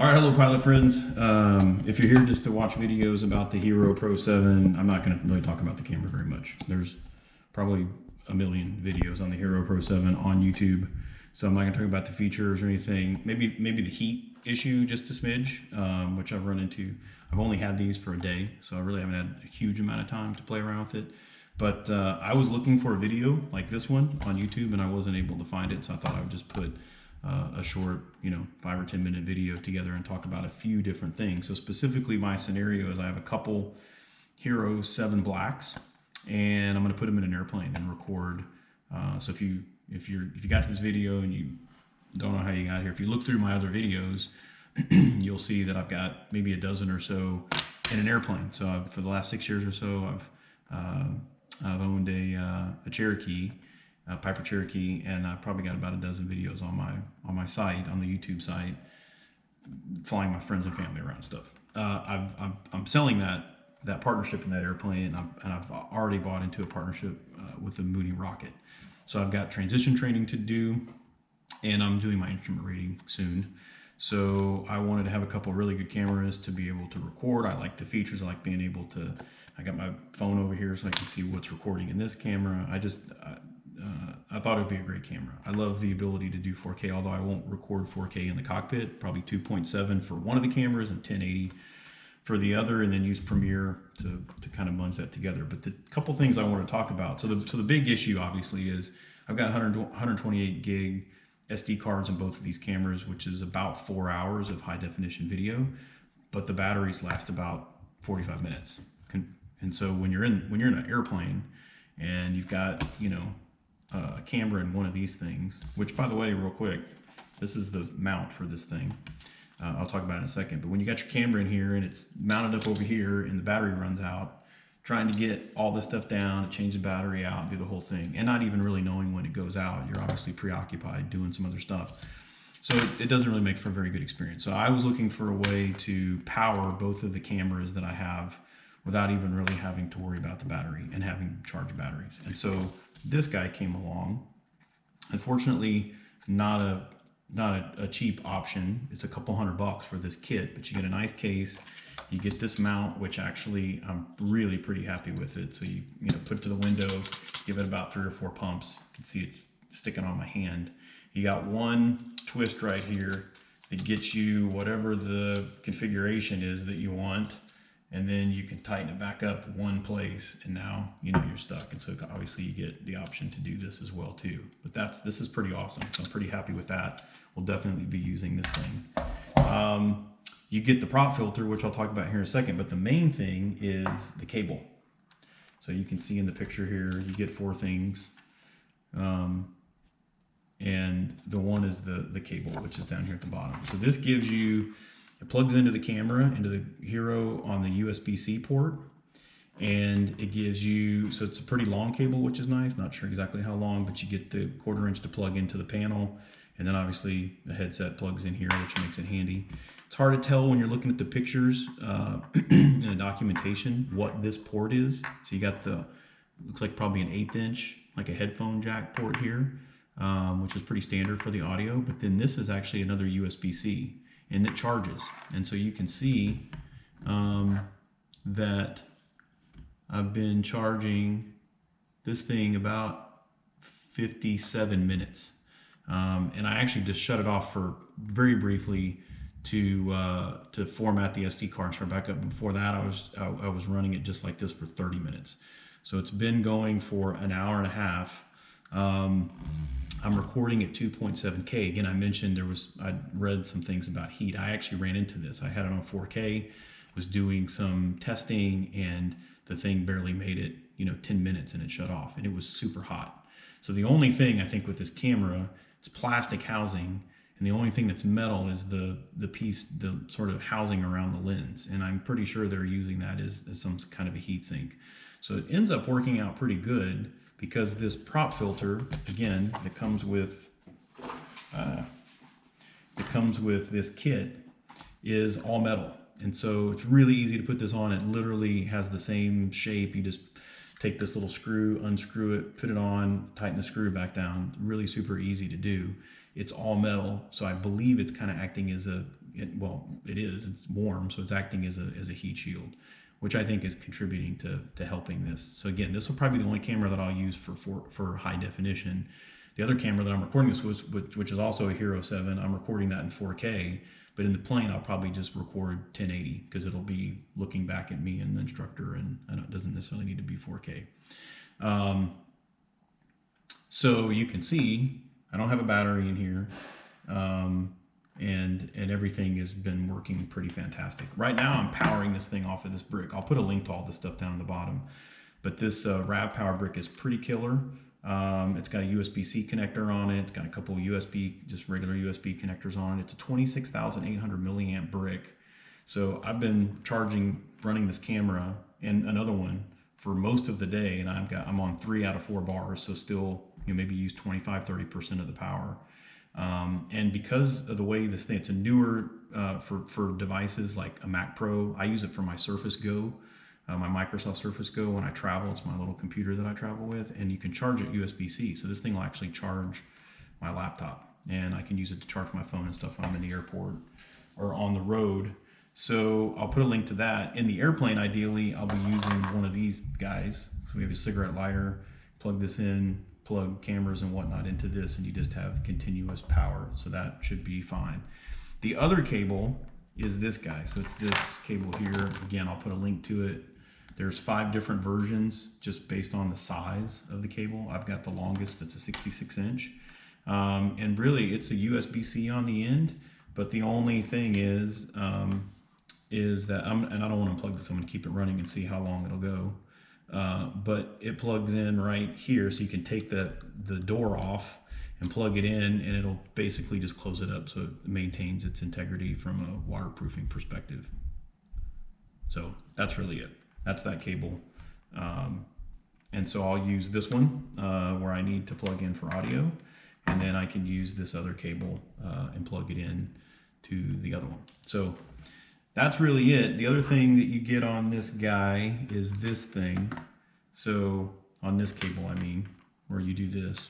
All right, hello pilot friends. If you're here just to watch videos about the Hero Pro 7, I'm not going to really talk about the camera very much. There's probably a million videos on the Hero Pro 7 on YouTube, so I'm not going to talk about the features or anything. Maybe the heat issue just a smidge, which I've run into. I've only had these for a day, so I really haven't had a huge amount of time to play around with it. But I was looking for a video like this one on YouTube, and I wasn't able to find it, so I thought I would just put a short, 5 or 10 minute video together and talk about a few different things. So specifically my scenario is I have a couple Hero 7 Blacks, and I'm going to put them in an airplane and record. So if you got to this video and you don't know how you got here, if you look through my other videos, you'll see that I've got maybe a dozen or so in an airplane. So for the last 6 years or so, I've owned a Cherokee, Piper Cherokee, and I've probably got about a dozen videos on my site, on the YouTube site, flying my friends and family around stuff. I'm selling that partnership in that airplane, and I've already bought into a partnership with the Mooney rocket. So I've got transition training to do, and I'm doing my instrument rating soon. So I wanted to have a couple really good cameras to be able to record. I like the features. I like being able to. I got my phone over here so I can see what's recording in this camera. I thought it would be a great camera. I love the ability to do 4K, although I won't record 4K in the cockpit. Probably 2.7 for one of the cameras and 1080 for the other, and then use Premiere to kind of munch that together. But the couple things I want to talk about. So the big issue obviously is I've got 128 gig SD cards in both of these cameras, which is about 4 hours of high definition video, but the batteries last about 45 minutes. And so when you're in an airplane and you've got a camera in one of these things, which, by the way, real quick, this is the mount for this thing. I'll talk about it in a second. But when you got your camera in here and it's mounted up over here and the battery runs out, trying to get all this stuff down, to change the battery out, do the whole thing, and not even really knowing when it goes out, you're obviously preoccupied doing some other stuff. So it doesn't really make for a very good experience. So I was looking for a way to power both of the cameras that I have without even really having to worry about the battery and having charged batteries. And so this guy came along. Unfortunately, not a cheap option. It's a couple $100 for this kit, but you get a nice case. You get this mount, which actually I'm really pretty happy with it. So you put it to the window, give it about 3 or 4 pumps. You can see it's sticking on my hand. You got one twist right here that gets you whatever the configuration is that you want, and then you can tighten it back up one place, and now you're stuck. And so obviously you get the option to do this as well too. But this is pretty awesome. So I'm pretty happy with that. We'll definitely be using this thing. You get the prop filter, which I'll talk about here in a second, but the main thing is the cable. So you can see in the picture here, you get 4 things. And the one is the cable, which is down here at the bottom. So this gives you, it plugs into the camera, into the Hero on the USB-C port, and it gives you, so it's a pretty long cable, which is nice. Not sure exactly how long, but you get the 1/4 inch to plug into the panel, and then obviously the headset plugs in here, which makes it handy. It's hard to tell when you're looking at the pictures in the documentation what this port is. So you got looks like probably an 1/8 inch, like a headphone jack port here, which is pretty standard for the audio, but then this is actually another USB-C. And it charges. And so you can see that I've been charging this thing about 57 minutes. And I actually just shut it off for very briefly to format the SD card and start back up. Before that, I was running it just like this for 30 minutes. So it's been going for an hour and a half. I'm recording at 2.7K. Again, I mentioned I read some things about heat. I actually ran into this. I had it on 4K, was doing some testing, and the thing barely made it, 10 minutes, and it shut off, and it was super hot. So the only thing I think with this camera, it's plastic housing, and the only thing that's metal is the piece, the sort of housing around the lens. And I'm pretty sure they're using that as some kind of a heat sink. So it ends up working out pretty good, because this prop filter, again, that comes with this kit, is all metal. And so it's really easy to put this on. It literally has the same shape. You just take this little screw, unscrew it, put it on, tighten the screw back down. Really super easy to do. it's all metal. So I believe it's kind of acting as well, it is, it's warm. So it's acting as a heat shield, which I think is contributing to helping this. So again, this will probably be the only camera that I'll use for high definition. The other camera that I'm recording this with, which is also a Hero 7, I'm recording that in 4K, but in the plane I'll probably just record 1080 because it'll be looking back at me and the instructor, and it doesn't necessarily need to be 4K. So you can see I don't have a battery in here, and everything has been working pretty fantastic. Right now I'm powering this thing off of this brick. I'll put a link to all this stuff down at the bottom, but this RAVPower brick is pretty killer. It's got a USB-C connector on it. It's got a couple of just regular USB connectors on it. It's a 26,800 milliamp brick. So I've been running this camera and another one for most of the day, and I'm on 3 out of 4 bars, so still, maybe use 25–30% of the power. And because of the way this thing, it's a newer for devices like a Mac Pro. I use it for my Surface Go. My Microsoft Surface Go when I travel. It's my little computer that I travel with, and you can charge it USB-C. So this thing will actually charge my laptop, and I can use it to charge my phone and stuff when I'm in the airport or on the road. So I'll put a link to that. In the airplane, ideally, I'll be using one of these guys. So we have a cigarette lighter, plug this in, plug cameras and whatnot into this, and you just have continuous power. So that should be fine. The other cable is this guy. So it's this cable here. Again, I'll put a link to it. There's 5 different versions just based on the size of the cable. I've got the longest, it's a 66-inch. And really it's a USB-C on the end, but the only thing is that, and I don't want to unplug this, I'm going to keep it running and see how long it'll go. But it plugs in right here, so you can take the door off and plug it in, and it'll basically just close it up so it maintains its integrity from a waterproofing perspective. So that's really it. That's that cable. And so I'll use this one where I need to plug in for audio, and then I can use this other cable and plug it in to the other one. So that's really it. The other thing that you get on this guy is this thing. So on this cable, I mean, where you do this.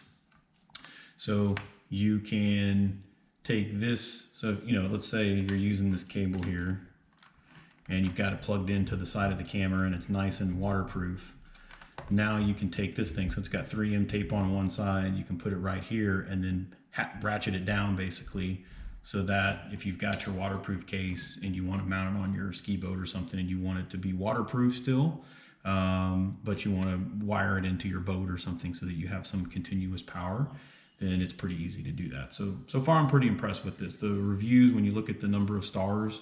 So you can take this. So, let's say you're using this cable here, and you've got it plugged into the side of the camera, and it's nice and waterproof. Now you can take this thing, so it's got 3M tape on one side, you can put it right here and then ratchet it down basically, so that if you've got your waterproof case and you want to mount it on your ski boat or something and you want it to be waterproof still, but you want to wire it into your boat or something so that you have some continuous power, then it's pretty easy to do that. So far I'm pretty impressed with this. The reviews, when you look at the number of stars,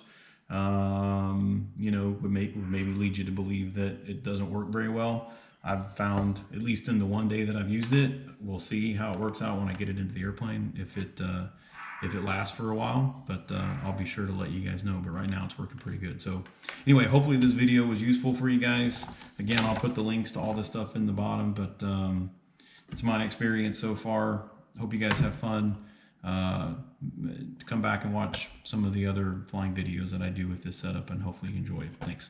would maybe lead you to believe that it doesn't work very well. I've found, at least in the one day that I've used it, we'll see how it works out when I get it into the airplane, if it lasts for a while, but I'll be sure to let you guys know. But right now it's working pretty good. So anyway, hopefully this video was useful for you guys. Again, I'll put the links to all this stuff in the bottom, but it's my experience so far. Hope you guys have fun. Come back and watch some of the other flying videos that I do with this setup, and hopefully you enjoy it. Thanks.